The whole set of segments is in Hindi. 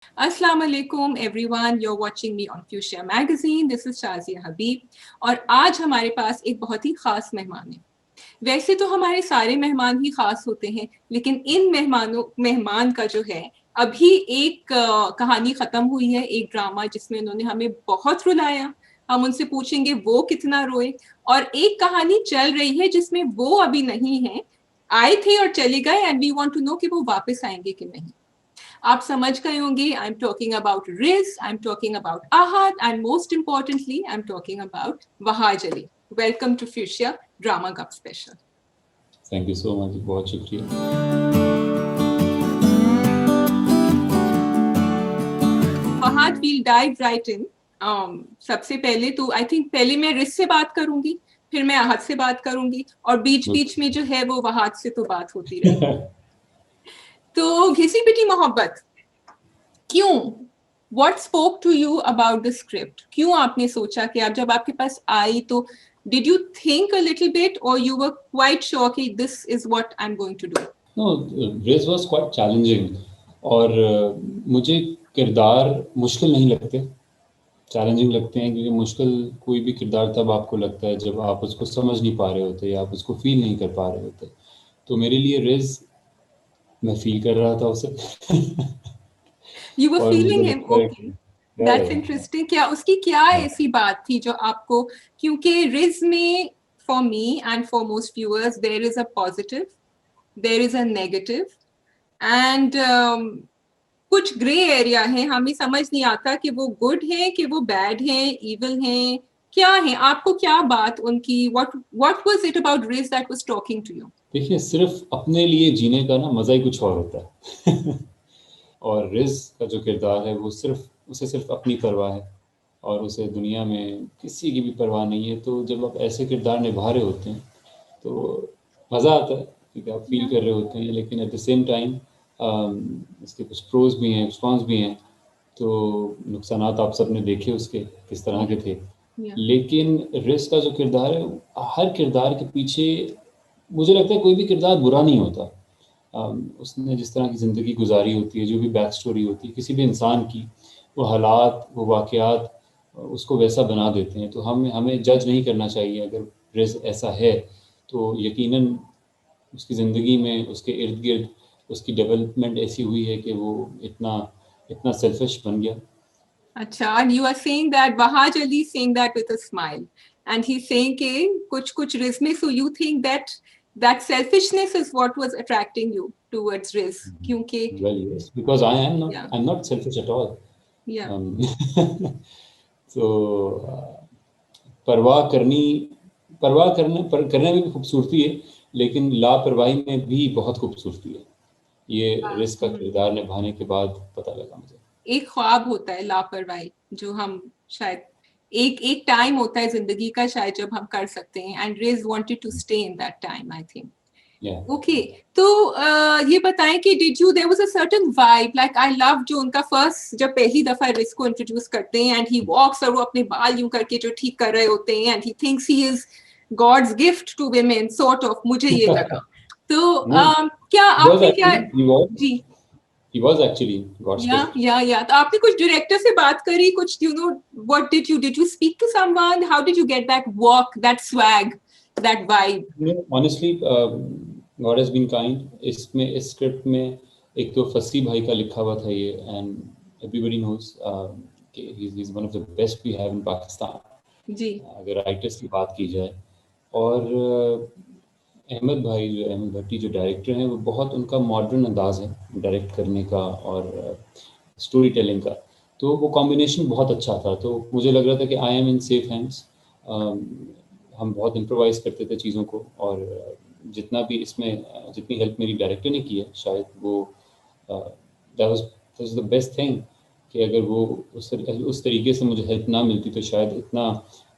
Assalamu alaikum everyone, you're watching me on Fuchsia Magazine. This is Shazia हबीब और आज हमारे पास एक बहुत ही ख़ास मेहमान है। वैसे तो हमारे सारे मेहमान ही ख़ास होते हैं, लेकिन इन मेहमान का जो है अभी एक कहानी ख़त्म हुई है, एक ड्रामा जिसमें उन्होंने हमें बहुत रुलाया। हम उनसे पूछेंगे वो कितना रोए, और एक कहानी चल रही है जिसमें वो अभी नहीं है, आए थे और चले गए, and we want to know कि वो वापस आएंगे कि नहीं। आप समझ गए होंगे, I am talking about Riz, I am talking about Ahad, and most importantly I am talking about Wahaj Ali. Welcome to Fuchsia drama गप स्पेशल। थैंक यू सो मच, बहुत शुक्रिया। Wahaj, we'll dive right in. सबसे पहले तो आई थिंक पहले मैं रिज से बात करूंगी, फिर मैं आहद से बात करूंगी, और बीच बीच में जो है वो वहाज से तो बात होती रहेगी। तो घिसी पिटी मोहब्बत क्यों? What spoke to you about the script? क्यों आपने सोचा कि आप जब आपके पास आई तो did you think a little bit or you were quite sure कि this is what I'm going to do? No, Riz was quite challenging और मुझे किरदार मुश्किल नहीं लगते, चैलेंजिंग लगते हैं, क्योंकि मुश्किल कोई भी किरदार तब आपको लगता है जब आप उसको समझ नहीं पा रहे होते या आप उसको फील नहीं कर पा रहे होते। तो मेरे लिए रिज, मैं फील कर रहा था उसे। You were और मुझे feeling him, लगता है okay. कि That's interesting. क्या उसकी क्या ऐसी बात थी जो आपको, क्योंकि रिज में for me and for most viewers there is a positive, there is a negative, and कुछ ग्रे एरिया है, हमें समझ नहीं आता कि वो गुड है कि वो बैड है, इविल है, क्या है। आपको क्या बात उनकी, what was it about Riz that was talking to you? देखिए, सिर्फ अपने लिए जीने का ना मज़ा ही कुछ और होता है। और रिज का जो किरदार है वो उसे सिर्फ अपनी परवाह है और उसे दुनिया में किसी की भी परवाह नहीं है। तो जब आप ऐसे किरदार निभा रहे होते हैं तो मज़ा आता है, क्योंकि आप फील कर रहे होते हैं, लेकिन एट द सेम टाइम इसके कुछ प्रोज भी हैं, कॉन्स भी हैं। तो नुकसानात आप सबने देखे उसके किस तरह के थे। Yeah. लेकिन रिज का जो किरदार है, हर किरदार के पीछे मुझे लगता है कोई भी किरदार बुरा नहीं होता। उसने जिस तरह की ज़िंदगी गुजारी होती है, जो भी बैक स्टोरी होती है किसी भी इंसान की, वो हालात, वो वाक़यात उसको वैसा बना देते हैं। तो हमें जज नहीं करना चाहिए। अगर रिज़ ऐसा है तो यकीनन उसकी ज़िंदगी में, उसके इर्द-गिर्द उसकी डेवलपमेंट ऐसी हुई है कि वो इतना इतना सेल्फिश बन गया। अच्छा, and you are saying that Wahaj Ali is saying that with a smile, and he's saying कि कुछ Riz में, so you think that that selfishness is what was attracting you towards Riz, क्योंकि Well, yes, because yeah, I'm not selfish at all. yeah. So परवाह करने में भी खूबसूरती है, लेकिन लापरवाही में भी बहुत खूबसूरती है। ये रिस्क का किरदार निभाने के बाद पता लगा मुझे। एक ख्वाब होता है लापरवाही, जो हम शायद एक एक टाइम होता है जिंदगी का शायद जब हम कर सकते हैं, and Riz wanted to stay in that time, I think. Okay, तो ये बताएं कि did you, there was a certain vibe, like I love जो उनका फर्स्ट, जब पहली दफा रिस्क को इंट्रोड्यूस करते हैं एंड ही वॉक्स, और वो अपने बाल यूं करके जो ठीक कर रहे होते हैं, and he thinks he is God's gift to women, sort of, मुझे ये लगा। तो क्या आपने क्या, जी, He was actually God's gift. या तो आपने कुछ डायरेक्टर से बात करी, कुछ, you know, what did you speak to someone, how did you get that walk, that swag, that vibe? No, honestly, God has been kind. इस स्क्रिप्ट में एक तो फसी भाई का लिखा हुआ था ये, and everybody knows कि he's one of the best we have in Pakistan. जी, अगर राइटर्स की बात की जाए, और अहमद भाई, जो अहमद भट्टी जो डायरेक्टर हैं, वो बहुत, उनका मॉडर्न अंदाज़ है डायरेक्ट करने का और स्टोरी टेलिंग का। तो वो कॉम्बिनेशन बहुत अच्छा था। तो मुझे लग रहा था कि I am in safe hands. हम बहुत इम्प्रोवाइज करते थे चीज़ों को, और जितना भी इसमें जितनी हेल्प मेरी डायरेक्टर ने की है, शायद वो that was the best thing, कि अगर वो उस तरीके से मुझे हेल्प ना मिलती तो शायद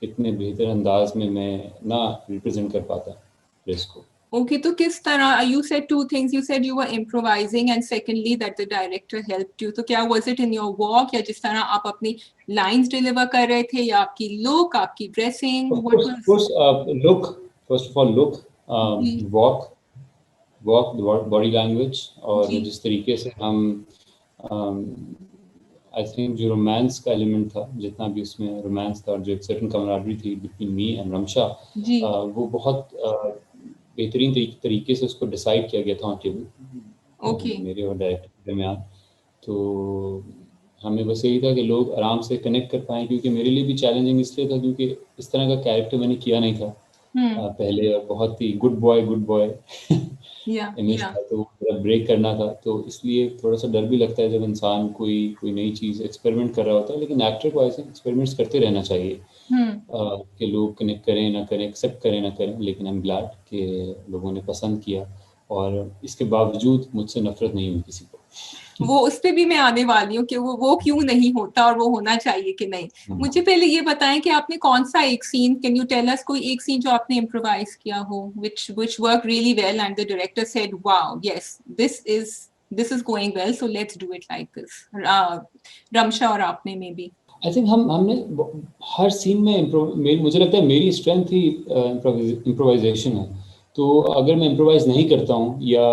इतने बेहतर अंदाज में मैं ना रिप्रेजेंट कर पाता रिस्क को। ओके, तो किस तरह, you said two things, you said you were improvising and secondly that the director helped you. तो क्या was it in your walk, या जिस तरह आप अपनी लाइंस डिलीवर कर रहे थे, या आपकी लुक, आपकी dressing, what Of was? course, look, first of all, look, walk, body language, और जी, जिस तरीके से हम आई थिंक जो रोमांस का एलिमेंट था, जितना भी उसमें रोमांस था और जो एक सर्टन कमराडरी थी बिटवीन मी एंड रमशा, जी। वो बहुत बेहतरीन तरीके से उसको डिसाइड किया गया था ऑन टेबल, ओके। मेरे और डायरेक्टर के दरमियान। तो हमें बस यही था कि लोग आराम से कनेक्ट कर पाएँ, क्योंकि मेरे लिए भी चैलेंजिंग इसलिए था क्योंकि इस तरह का कैरेक्टर मैंने किया नहीं था पहले, और बहुत ही गुड बॉय इमेज या था, तो थोड़ा ब्रेक करना था, तो इसलिए थोड़ा सा डर भी लगता है जब इंसान कोई कोई नई चीज़ एक्सपेरिमेंट कर रहा होता है। लेकिन एक्टर को ऐसे एक्सपेरिमेंट्स करते रहना चाहिए, कि लोग कनेक्ट करें ना करें, एक्सेप्ट करें ना करें, लेकिन आई एम ग्लैड कि लोगों ने पसंद किया, और इसके बावजूद मुझसे नफरत नहीं हुई किसी को। वो उस पे भी मैं आने वाली हूँ कि वो क्यों नहीं होता और वो होना चाहिए कि नहीं। मुझे पहले ये बताएं कि आपने कौन सा एक scene, can you tell us कोई एक सीन जो आपने इम्प्रोवाइज किया हो which worked really well and the director said wow yes this is going well so let's do it like this. Ramsha और आपने में भी आई थिंक हमने हर सीन में मुझे लगता है मेरी स्ट्रेंथ ही इम्प्रोवाइजेशन है। तो अगर मैं इम्प्रोवाइज नहीं करता हूँ या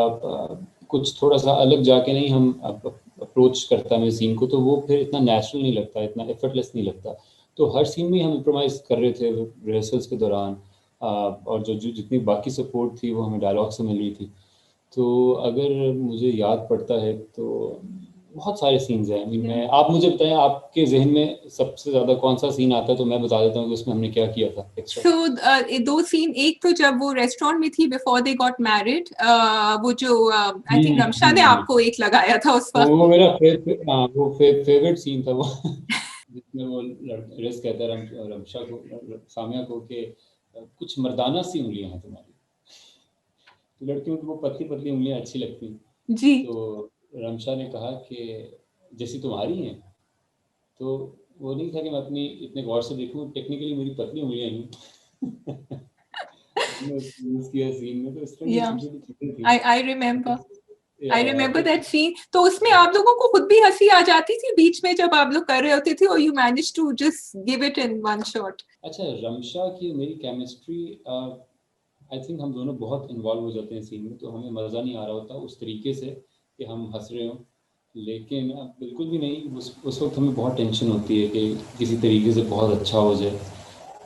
कुछ थोड़ा सा अलग जाके नहीं हम अप्रोच करता मैं सीन को, तो वो फिर इतना नेचुरल नहीं लगता, इतना एफर्टलेस नहीं लगता। तो हर सीन में हम इम्प्रोवाइज कर रहे थे रिहर्सल्स के दौरान, और जो जितनी बाकी सपोर्ट थी वो हमें डायलॉग से मिल रही थी। तो अगर मुझे याद पड़ता है तो बहुत सारे सीन्स हैं। मैं आप मुझे बताएं आपके जहन में सबसे ज्यादा कौन सा सीन आता है, तो मैं बता देता हूँ कि उसमें हमने क्या किया था एक्स्ट्रा। So, दो सीन, एक तो जब वो रेस्टोरेंट में थी बिफोर दे गॉट मैरिड, वो जो आई थिंक रमशा ने आपको एक लगाया था उस वक्त। वो मेरा फेवरेट सीन था वो जिसमें वो रेस कहता है रमशा को, सामिया को, कि कुछ मर्दाना सी उंगलियां हैं तुम्हारी। तो लड़कियों को वो पतली पतली उंगलियां अच्छी लगती जी। तो रमशा ने कहा कि जैसी तुम्हारी हैं। तो वो नहीं था कि मैं अपनी इतने गौर से देखूं, टेक्निकली मेरी पतली उंगलियां हैं हमने उसको यूज किया सीन में। तो इस तरह की या छोटी छोटी चीजें थी। आई रिमेम्बर तो दैट सीन। तो उसमें आप लोगों को खुद भी हंसी आ जाती थी बीच में जब आप लोग कर रहे होते थे, और you manage to just give it in one shot? अच्छा, रमशा की मेरी केमिस्ट्री, आई थिंक हम दोनों बहुत इन्वॉल्व हो जाते हैं सीन में, तो हमें मज़ा नहीं आ रहा होता उस तरीके से कि हम हंस रहे हों। लेकिन बिल्कुल भी नहीं, उस वक्त हमें बहुत टेंशन होती है कि किसी तरीके से बहुत अच्छा हो जाए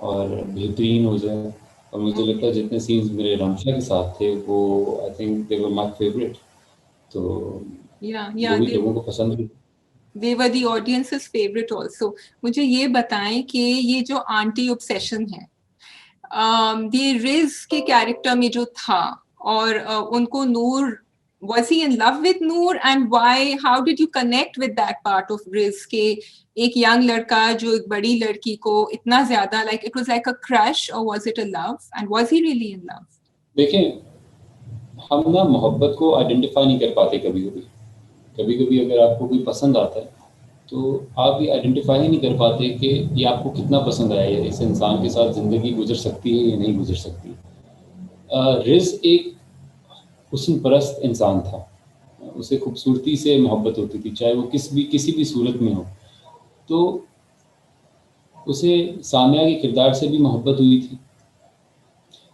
और बेहतरीन हो जाए। और मुझे लगता है जितने सीन्स मेरे रमशा के साथ थे वो I think they were my favourite. तो वो भी लोगों को पसंद भी। they were the audience's favorite also. मुझे ये बताएं कि ये जो आंटी ऑब्सेशन है, ये रिज के कैरेक्टर में जो था, और उनको नूर, was he in love with Noor, and why, how did you connect with that part of Riz के एक यंग लड़का जो एक बड़ी लड़की को इतना ज्यादा, like it was like a crush or was it a love, and was he really in love? देखें, हम ना मोहब्बत को आइडेंटिफाई नहीं कर पाते कभी कभी। कभी कभी अगर आपको कोई पसंद आता है तो आप ये आइडेंटिफाई ही नहीं कर पाते कि ये आपको कितना पसंद आया है, इस इंसान के साथ ज़िंदगी गुजर सकती है या नहीं गुजर सकती। रिज एक हुस्न परस्त इंसान था, उसे खूबसूरती से मोहब्बत होती थी, चाहे वो किसी भी सूरत में हो। तो उसे सामिया के किरदार से भी मोहब्बत हुई थी,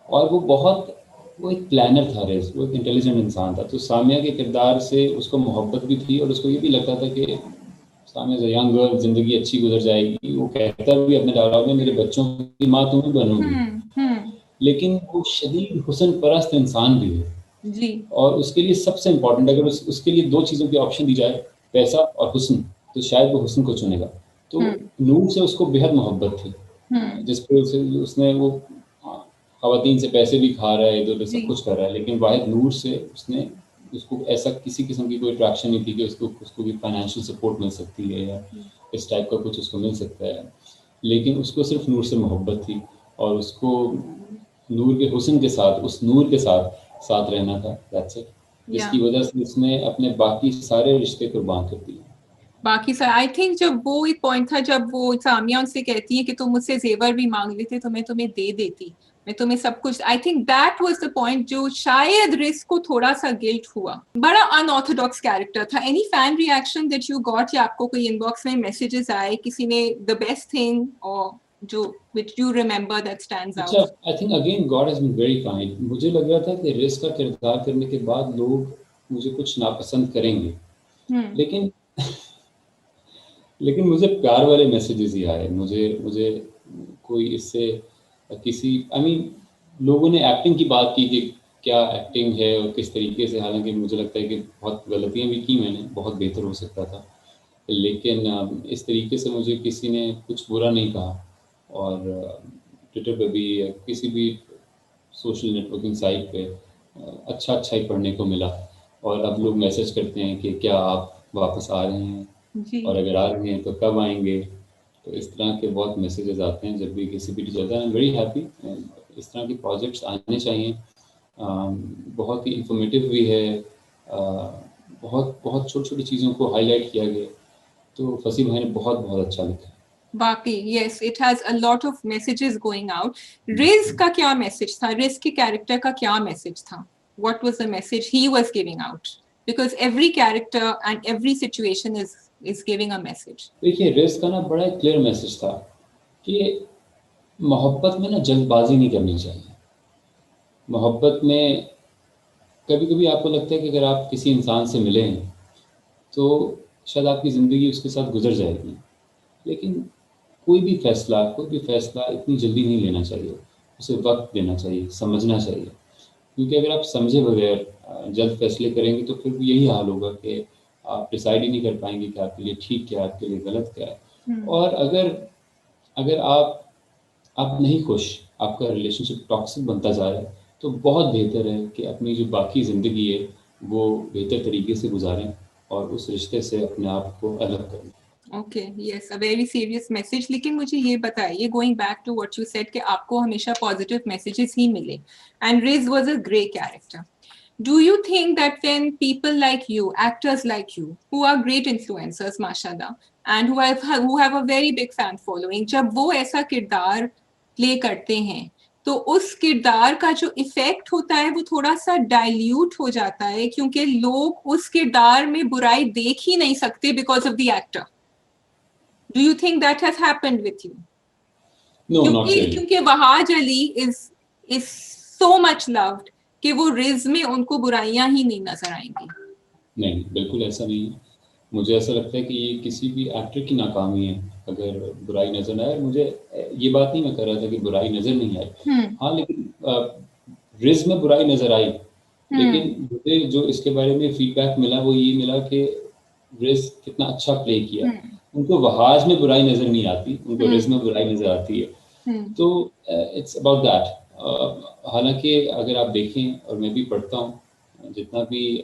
और वो एक प्लानर था रिज, वो एक इंटेलिजेंट इंसान था। तो सामिया के किरदार से उसको मोहब्बत भी थी, और उसको ये भी लगता था कि सामने यंग गर्ल, जिंदगी अच्छी गुजर जाएगी। वो कहता भी अपने डायलॉग में, मेरे बच्चों की माँ तुम ही बनोगी। लेकिन वो शदीद हुस्न परस्त इंसान भी है जी। और उसके लिए सबसे इम्पोर्टेंट, अगर उसके लिए दो चीज़ों की ऑप्शन दी जाए, पैसा और हुस्न, तो शायद वो हुस्न को चुनेगा। तो नूर से उसको बेहद मोहब्बत थी, जिस पर उसने वो खवातीन से पैसे भी खा रहा है, इधर सब कुछ कर रहा है, लेकिन वाहिद नूर से उसको ऐसा किसी किस्म की कोई अट्रैक्शन नहीं थी कि उसको भी फाइनेंशियल सपोर्ट मिल सकती है या इस टाइप का कुछ उसको मिल सकता है। लेकिन उसको सिर्फ नूर से मोहब्बत थी, और उसको नूर के हुस्न के साथ, उस नूर के साथ रहना था, दैट्स इट। जिसकी वजह से उसने अपने बाकी सारे रिश्ते कुर्बान कर दिए। बाकी सर, आई थिंक जब वो एक पॉइंट था जब वो सामिया उनसे कहती है कि तुम मुझसे जेवर भी मांग लेते तो मैं तुम्हें दे देती, मैं तुम्हें सब कुछ, I think that was the point जो शायद रिस्क को थोड़ा सा गिल्ट हुआ। बड़ा अनऑर्थोडॉक्स कैरेक्टर था। Any fan reaction that you got, या आपको कोई इनबॉक्स में मैसेजेस आए, किसी ने द बेस्ट थिंग और जो which you remember that stands out? अच्छा, I think again God has been very kind. मुझे लग रहा था कि रिस्क का किरदार करने के बाद लोग मुझे कुछ नापसंद करेंगे, लेकिन लेकिन मुझे प्यार वाले मैसेजेस ही आए। मुझे मुझे कोई इससे किसी आई मीन लोगों ने एक्टिंग की बात की कि क्या एक्टिंग है और किस तरीके से, हालांकि मुझे लगता है कि बहुत गलतियां भी की मैंने, बहुत बेहतर हो सकता था, लेकिन इस तरीके से मुझे किसी ने कुछ बुरा नहीं कहा। और ट्विटर पे भी या किसी भी सोशल नेटवर्किंग साइट पे अच्छा अच्छा ही पढ़ने को मिला। और अब लोग मैसेज करते हैं कि क्या आप वापस आ रहे हैं, जी। और अगर आ रहे हैं तो कब आएंगे। तो इस तरह के बहुत मैसेजेस आते हैं जब भी किसी भी चलता है। I am very happy. इस तरह के प्रोजेक्ट्स आने चाहिए। बहुत ही इंफॉर्मेटिव भी है। बहुत बहुत छोटी छोटी चीज़ों को हाईलाइट किया गया। तो फसील भाई ने बहुत बहुत अच्छा लिखा है। बाकी yes, it has a lot of messages going out. Ridge का क्या मैसेज था? रिज के कैरेक्टर का क्या मैसेज था? What was the message he was giving out? Because every character and every situation is giving a message. देखिए, रिस्क का ना बड़ा क्लियर मैसेज था कि मोहब्बत में ना जल्दबाजी नहीं करनी चाहिए। मोहब्बत में कभी कभी आपको लगता है कि अगर आप किसी इंसान से मिले हैं तो शायद आपकी ज़िंदगी उसके साथ गुजर जाएगी, लेकिन कोई भी फैसला इतनी जल्दी नहीं लेना चाहिए। उसे वक्त देना चाहिए, समझना चाहिए। क्योंकि अगर आप समझे बगैर जल्द फैसले करेंगे तो फिर यही हाल होगा कि आप डिसाइड ही नहीं कर पाएंगे कि आपके लिए ठीक क्या है, आपके लिए गलत क्या है। और अगर अगर आप नहीं खुश, आपका रिलेशनशिप टॉक्सिक बनता जा रहा है, तो बहुत बेहतर है कि अपनी जो बाकी ज़िंदगी है वो बेहतर तरीके से गुजारें और उस रिश्ते से अपने आप को अलग करें। Okay, yes, a very serious message. लेकिन मुझे ये बताइए, going back to what you said कि आपको हमेशा पॉजिटिव मैसेजेस ही मिले and Riz was a great character. Do you think that when people like you, actors like you, who are great influencers, mashallah, and who have a very big fan following, जब वो ऐसा किरदार प्ले करते हैं तो उस किरदार का जो इफेक्ट होता है वो थोड़ा सा डाइल्यूट हो जाता है, क्योंकि लोग उस किरदार में बुराई देख ही नहीं सकते because of the actor? Do you think that has happened with you? No, not क्योंकि रियली। क्योंकि Wahaj Ali is so much loved कि वो रिज में उनको बुराइयां ही नहीं नजर आएंगी। नहीं, बिल्कुल ऐसा नहीं है। मुझे ऐसा लगता है कि ये किसी भी एक्टर की नाकामी है अगर बुराई नज़र ना आए। मुझे ये बात नहीं मैं कर रहा था कि बुराई नज़र नहीं आई। हाँ, लेकिन रिज में बुराई नज़र आई। लेकिन मुझे जो इसके बारे में फीडबैक मिला वो ये मिला कि रिज कितना अच्छा प्ले किया। उनको वहाज में बुराई नज़र नहीं आती, उनको रिज में बुराई नज़र आती है। तो इट्स अबाउट दैट। हालांकि अगर आप देखें, और मैं भी पढ़ता हूँ जितना भी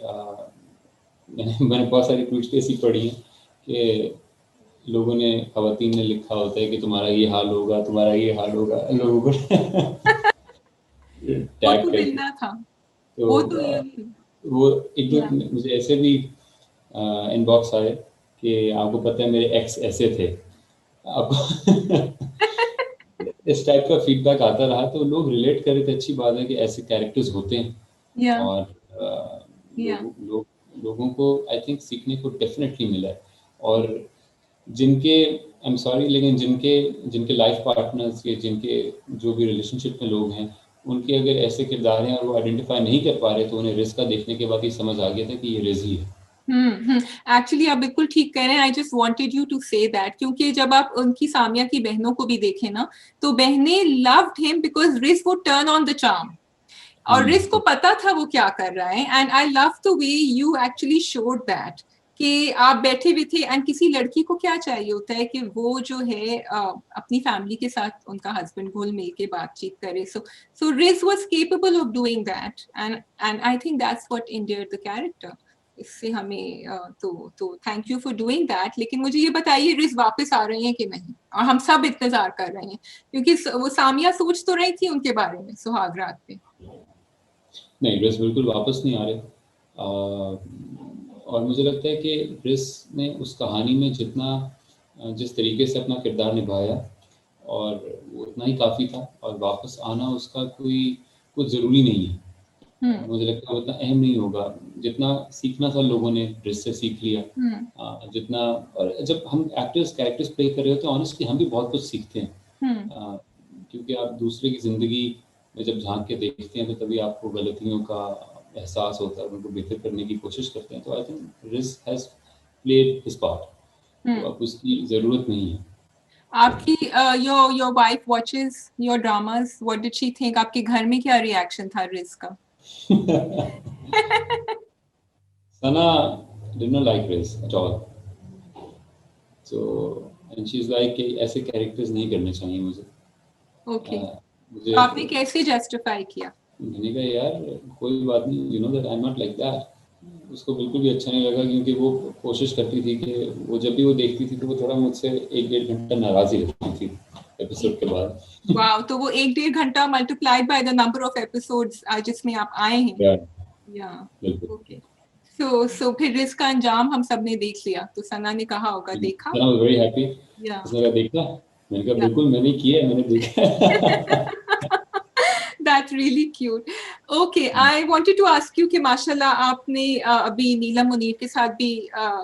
मैंने बहुत सारी ट्वीट्स ऐसी पढ़ी हैं कि लोगों ने, खवातीन ने लिखा होता है कि तुम्हारा ये हाल होगा, तुम्हारा ये हाल होगा, लोगों को वो टैग तो करके। मिलना था। तो वो तो ये वो एक दो या मुझे ऐसे भी इनबॉक्स आए कि आपको पता है मेरे एक्स ऐसे थे। आपको इस टाइप का फीडबैक आता रहा तो लोग रिलेट कर रहे थे। अच्छी बात है कि ऐसे कैरेक्टर्स होते हैं। या और या लोगों को आई थिंक सीखने को डेफिनेटली मिला है। और जिनके, आई एम सॉरी, लेकिन जिनके जिनके लाइफ पार्टनर्स या जिनके जो भी रिलेशनशिप में लोग हैं, उनके अगर ऐसे किरदार हैं और वो आइडेंटिफाई नहीं कर पा रहे, तो उन्हें रिस्क का देखने के बाद ये समझ आ गया था कि ये रिज ही है। एक्चुअली आप बिल्कुल ठीक कह रहे हैं। I just wanted you to say that, क्योंकि जब आप उनकी सामिया की बहनों को भी देखें ना, तो बहनें लव्ड हिम बिकॉज रिज वो टर्न ऑन द चार्म, और रिस्क को पता था वो क्या कर रहा है। And I love the way you actually showed that कि आप बैठे हुए थे एंड किसी लड़की को क्या चाहिए होता है कि वो जो है अपनी फैमिली के साथ उनका हस्बैंड घुल मिल के बातचीत करे। So Riz was capable of doing that, and I think that's what endeared the character. इससे हमें तो thank you for doing that. लेकिन मुझे ये बताइए, रिज वापस आ रही हैं कि नहीं? और हम सब इंतजार कर रहे हैं, क्योंकि वो सामिया सोच तो रही थी उनके बारे में सुहाग रात पे। नहीं, रिस बिल्कुल वापस नहीं आ रहे। और मुझे लगता है कि रिस ने उस कहानी में जितना जिस तरीके से अपना किरदार निभाया, और वो उतना ही काफ़ी था। और वापस आना उसका कोई कुछ ज़रूरी नहीं है। मुझे लगता है उतना अहम नहीं होगा जितना सीखना था लोगों ने रिस से सीख लिया। जितना, और जब हम एक्टर्स कैरेक्टर्स प्ले कर रहे होते हैं, ऑनेस्टली हम भी बहुत कुछ सीखते हैं। क्योंकि आप दूसरे की ज़िंदगी में जब झांक के देखते हैं तो तभी आपको गलतियों का एहसास होता है, उनको बेहतर करने की कोशिश करते हैं। तो I think ridge has played his part. तो अब उसकी ज़रूरत नहीं है। आपकी your wife watches your dramas. What did she think? आपके घर में क्या रिएक्शन था रिज का? Sana did not like Riz at all. So and she's like कि ऐसे कैरेक्टर्स नहीं करने चाहिए मुझे। ओके, मुझे आपने कैसे जस्टिफाई किया? मैंने कहा यार कोई बात नहीं, you know that I am not like that. उसको बिल्कुल भी अच्छा नहीं लगा, क्योंकि वो कोशिश करती थी कि वो जब भी वो देखती थी तो वो थोड़ा मुझसे 1-1.5 घंटा नाराज ही रहती थी एपिसोड के बाद। वाओ, तो वो 1-1.5 घंटा multiplied by the number of episodes जिसमें आप आए हैं। या ओके, सो फिर रिज का अंजाम हम सब ने देख लिया, तो सना ने कहा होगा देखा। सना वाज वेरी हैप्पी। या उसने कहा देखा? मैंने कहा बिल्कुल मैंने किया है, मैंने देखा। That's really cute. Okay, I wanted to ask you कि माशाल्लाह आपने अभी नीलम मुनीर के साथ भी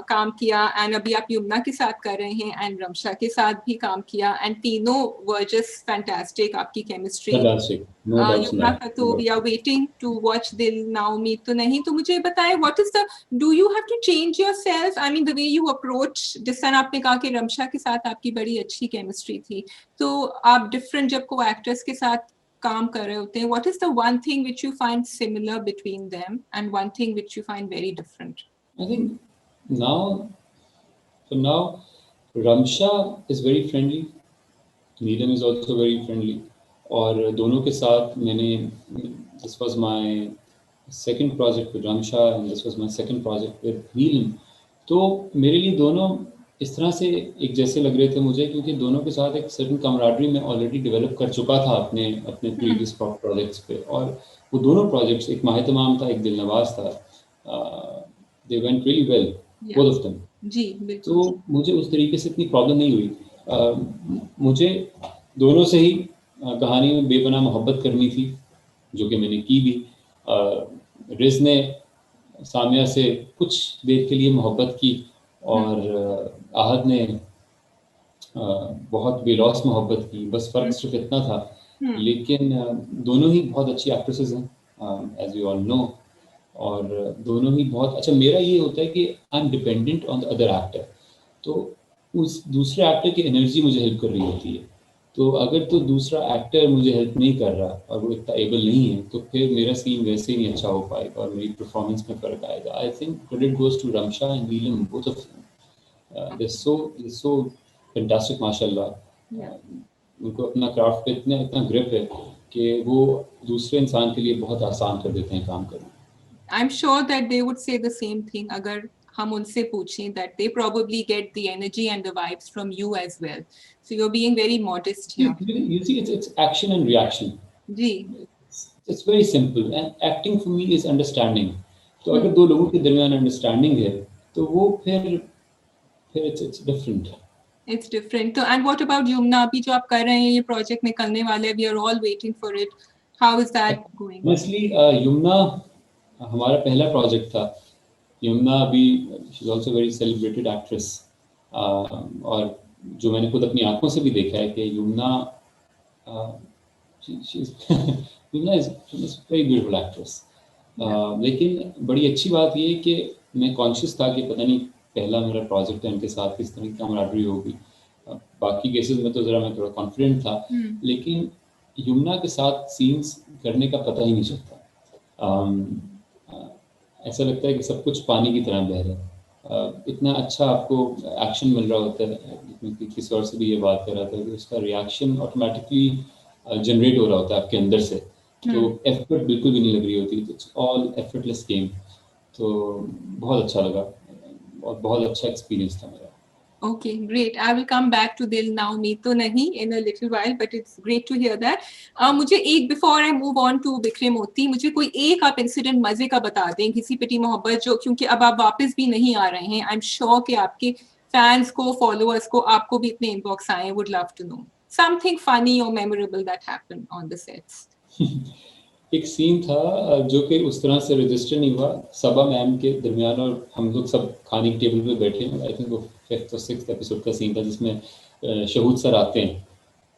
काम किया, एंड अभी आप यमुना के साथ कर रहे हैं, एंड रमशा के साथ भी काम किया, एंड तीनों वर जस्ट फैंटास्टिक, आपकी chemistry. Fantastic. No doubts in यमुना that. का तो we are waiting to watch Dil Na Umeed Toh Nahi. तो मुझे बताएं, what is the, do you have to change yourself, I mean the way you approach, जिस तरह आपने कहा कि रमशा के साथ आपकी बड़ी अच्छी केमिस्ट्री थी, तो आप डिफरेंट जब को एक्टर्स के साथ काम कर रहे होते हैं, what is the one thing which you find similar between them and one thing which you find very different? I think now, for now, Ramsha is very friendly. Neelam is also very friendly. और दोनों के साथ मैंने, this was my second project with Ramsha and this was my second project with Neelam. तो मेरे लिए दोनों इस तरह से एक जैसे लग रहे थे मुझे, क्योंकि दोनों के साथ एक सर्टन कमराडरी में ऑलरेडी डेवलप कर चुका था अपने अपने प्रीवियस प्रोजेक्ट्स पे। और वो दोनों प्रोजेक्ट्स, एक माह तमाम था, एक दिलनवाज था, they went really well both of them. जी बिल्कुल। तो मुझे उस तरीके से इतनी प्रॉब्लम नहीं हुई। मुझे दोनों से ही कहानी में बेपनाह मोहब्बत करनी थी, जो कि मैंने की भी। रिज ने सामिया से कुछ देर के लिए मोहब्बत की, और आहद ने बहुत बेलौस मोहब्बत की, बस फ़र्क सिर्फ इतना था। लेकिन दोनों ही बहुत अच्छी एक्ट्रेसेस हैं, एज यू ऑल नो, और दोनों ही बहुत अच्छा। मेरा ये होता है कि I am dependent on the other actor, तो उस दूसरे एक्टर की एनर्जी मुझे हेल्प कर रही होती है। तो अगर तो दूसरा एक्टर मुझे हेल्प नहीं कर रहा और वो इतना एबल नहीं है, तो फिर मेरा सीन वैसे ही नहीं अच्छा हो पाएगा और मेरी परफॉर्मेंस में फ़र्क आएगा। I think credit goes to Ramsha and Neelam, both of them. they're so fantastic, माशाल्लाह। उनको अपना क्राफ्ट पे इतना ग्रिप है कि वो दूसरे इंसान के लिए बहुत आसान कर देते हैं काम करना। I'm sure that they would say the same thing अगर हम उनसे पूछें, that they probably get the energy and the vibes from you as well. So you're being very modest here. You see, it's action and reaction. Ji. It's very simple, and acting for me is understanding. तो अगर दो लोगों के दरमियान अंडरस्टैंडिंग है, तो वो फिर it's different. It's different. तो and what about Yumna? अभी जो आप कर रहे हैं, ये प्रोजेक्ट निकलने वाले हैं, we are all waiting for it. How is that going? Honestly, Yamuna हमारा पहला प्रोजेक्ट था। यमुना अभी she is also very celebrated actress, और जो मैंने खुद अपनी आंखों से भी देखा है कि Yamuna Yamuna is very beautiful actress. लेकिन बड़ी अच्छी बात ये है कि मैं कॉन्शियस था कि पता नहीं पहला मेरा प्रोजेक्ट है, उनके साथ किस तरह की camaraderie होगी। बाकी केसेस में तो ज़रा मैं थोड़ा कॉन्फिडेंट था, लेकिन यमुना के साथ सीन्स करने का पता ही नहीं चलता। ऐसा लगता है कि सब कुछ पानी की तरह बह रहा है। इतना अच्छा आपको एक्शन मिल रहा होता है। किसी और से भी ये बात कर रहा था कि उसका रिएक्शन ऑटोमेटिकली जनरेट हो रहा होता है आपके अंदर से, तो एफर्ट बिल्कुल भी नहीं लग रही होती। It's all effortless game. तो बहुत अच्छा लगा और बहुत अच्छा एक्सपीरियंस था मेरा। Okay, great. I will come back to Dil Na Umeed To Nahi in a little while, but it's great to hear that. मुझे एक, before I move on to बिखरे मोती, मुझे कोई एक आप इंसिडेंट मजे का बता दें, किसी पिटी मोहब्बत, जो, क्योंकि अब आप वापस भी नहीं आ रहे हैं, आई एम श्योर कि आपके फैंस को, फॉलोअर्स को, आपको भी इतने इनबॉक्स आए, would love to know something funny और memorable that happened on the sets. एक सीन था जो कि उस तरह से रजिस्टर नहीं हुआ, सबा मैम के दरमियान और हम लोग सब खाने की टेबल पे बैठे हैं। आई थिंक वो 5th और 6th एपिसोड का सीन था, जिसमें शहूद सर आते हैं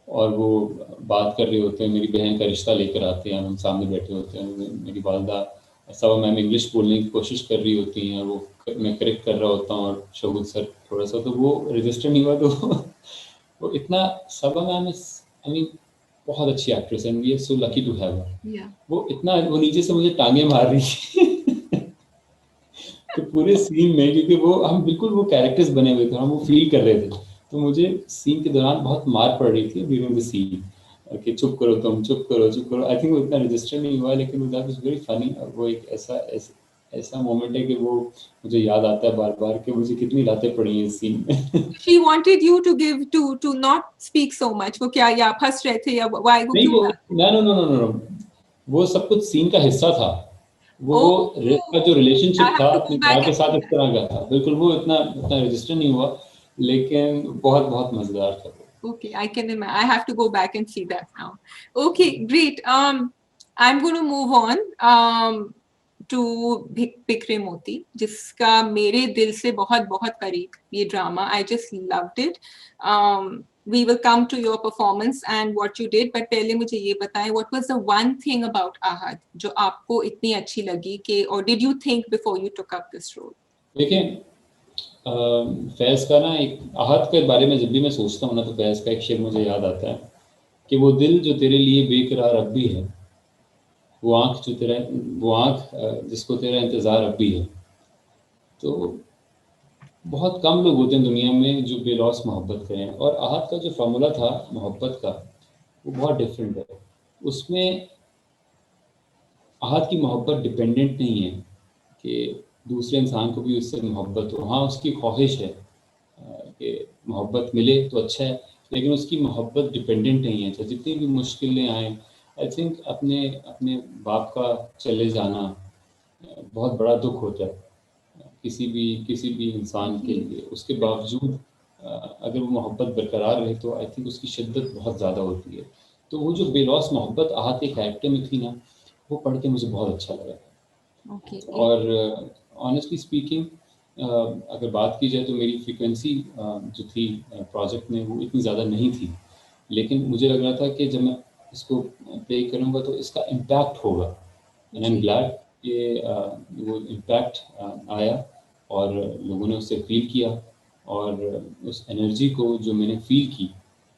और वो बात कर रहे होते हैं, मेरी बहन का रिश्ता लेकर आते हैं, हम सामने बैठे होते हैं। मेरी वालदा सबा मैम इंग्लिश बोलने की कोशिश कर रही होती हैं, वो मैं करेक्ट कर रहा होता हूँ और शहूद सर थोड़ा सा, तो वो रजिस्टर नहीं हुआ, तो वो इतना सबा मैम आई मीन बहुत अच्छी actress and we are so lucky to have her. या वो इतना वो नीचे से मुझे टांगे मार रही थी तो पूरे सीन में, क्योंकि वो हम बिल्कुल वो कैरेक्टर्स बने हुए थे, हम वो फील कर रहे थे, तो मुझे सीन के दौरान बहुत मार पड़ रही थी ड्यूरिंग द सीन कि चुप करो तुम, चुप करो, चुप करो। आई थिंक वो इतना रजिस्टर नहीं हुआ, लेकिन दैट वाज वेरी फनी। वो एक ऐसा मोमेंट है कि वो मुझे याद आता है बार बार कि मुझे कितनी लातें पड़ी हैं इस सीन में she wanted you to give to not speak so much. वो क्या, या आप हंस रहे थे या why, वो नहीं, क्यों वो था? No no no no no, वो सब कुछ सीन का हिस्सा था। वो Oh, का जो I रिलेशनशिप था have to अपने go माँ back के and साथ see इस that. तरह का था, बिल्कुल वो इतना इतना रजिस्टर नहीं हुआ, लेकिन बहुत बहुत मजेदार था वो। Okay, I can imagine. I have to go back and see that now. Okay, great. I'm going to move on to बिखरे मोती, जिसका मेरे दिल से बहुत बहुत करीब ये drama. I just loved it. We will come to your performance and what you did, but पहले मुझे ये बताएं, what was the one thing about Ahad जो आपको इतनी अच्छी लगी कि, or did you think before you took up this role? देखिए, फैज़ का ना, एक आहत के बारे में जब भी मैं सोचता हूँ ना, तो फैज़ का एक शेर मुझे याद आता है कि वो दिल जो तेरे लिए बेकरार अब भी है, वो आँख जो तेरा, वो आँख जिसको तेरा इंतज़ार अब भी है। तो बहुत कम लोग होते हैं दुनिया में जो बेलौस मोहब्बत करें, और आहत का जो फ़ॉर्मूला था मोहब्बत का, वो बहुत डिफरेंट है। उसमें आहत की मोहब्बत डिपेंडेंट नहीं है कि दूसरे इंसान को भी उससे मोहब्बत हो। हाँ, उसकी ख्वाहिश है कि मोहब्बत मिले तो अच्छा है, लेकिन उसकी मोहब्बत डिपेंडेंट नहीं है। चाहे जितनी भी मुश्किलें आएँ, आई थिंक अपने अपने बाप का चले जाना बहुत बड़ा दुःख होता है किसी भी इंसान के लिए। उसके बावजूद अगर वो मोहब्बत बरकरार रहे, तो आई थिंक उसकी शिद्दत बहुत ज़्यादा होती है। तो वो जो बेलौस मोहब्बत आहत के कैरेक्टर में थी ना, वो पढ़ के मुझे बहुत अच्छा लगा। Okay. और ऑनेस्टली स्पीकिंग, अगर बात की जाए तो मेरी फ्रीक्वेंसी जो थी प्रोजेक्ट में, वो इतनी ज़्यादा नहीं थी, लेकिन मुझे लग रहा था कि जब मैं इसको प्ले करूँगा तो इसका इम्पैक्ट होगा, एंड आई एम जी. ग्लैड कि वो इम्पैक्ट आया और लोगों ने उससे फील किया, और उस एनर्जी को जो मैंने फील की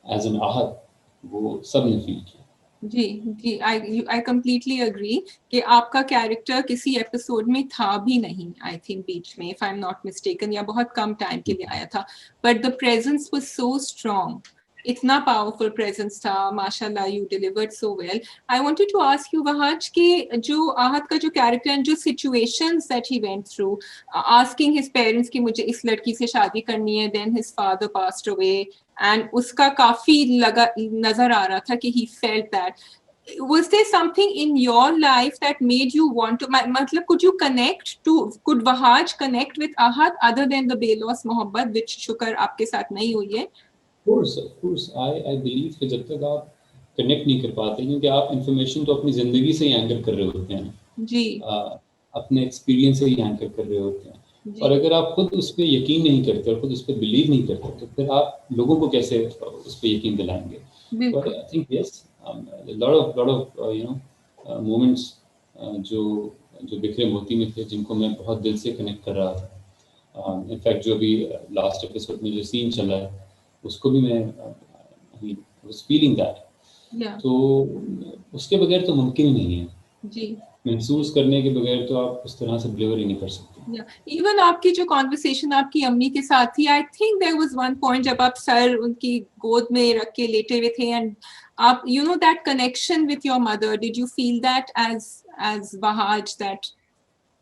एज एन आहत, वो सब ने फील किया। जी जी, आई कंप्लीटली अग्री कि आपका कैरेक्टर किसी एपिसोड में था भी नहीं, आई थिंक बीच में, if I am not mistaken, या बहुत कम टाइम के लिए आया था, but the presence was so strong, इतना पावरफुल प्रेजेंस था, माशाल्लाह, you delivered so well. I wanted to ask you Wahaj कि जो आहत का जो कैरेक्टर एंड जो situations that he went through, asking his parents कि मुझे इस लड़की से शादी करनी है, then his father passed away, and उसका काफी लगा नजर आ रहा था कि he felt that. Was there something in your life that made you want to, मतलब could you connect to, could Wahaj connect with Ahad other than the बेलौस मोहब्बत which शुक्र आपके साथ नहीं हुई है? ऑफ कोर्स, आई बिलीव कि जब तक आप कनेक्ट नहीं कर पाते, क्योंकि आप इंफॉर्मेशन तो अपनी ज़िंदगी से ही एंकर कर रहे होते हैं, जी अपने एक्सपीरियंस से ही एंकर कर रहे होते हैं, और जी अगर आप खुद उस पर यकीन नहीं करते और खुद उस पर बिलीव नहीं करते, तो फिर आप लोगों को कैसे उस पर यकीन दिलाएंगे। तो बिल्कुल. I think yes, lot of you know moments जो जो बिखरे मोती में थे, जिनको मैं बहुत दिल से कनेक्ट कर रहा था। इनफैक्ट जो भी लास्ट एपिसोड में जो सीन चला है, उसको भी मैं वाज फीलिंग दैट। या तो उसके बगैर तो मुमकिन ही नहीं है, जी. महसूस करने के बगैर तो आप उस तरह से डिलीवर ही नहीं कर सकते। इवन आपकी जो कॉन्वर्सेशन आपकी अम्मी के साथ थी, I think there was one point जब आप सर उनकी गोद में रख के लेटे हुए थे, एंड आप, you know, that connection with your mother, did you feel that as Wahaj, that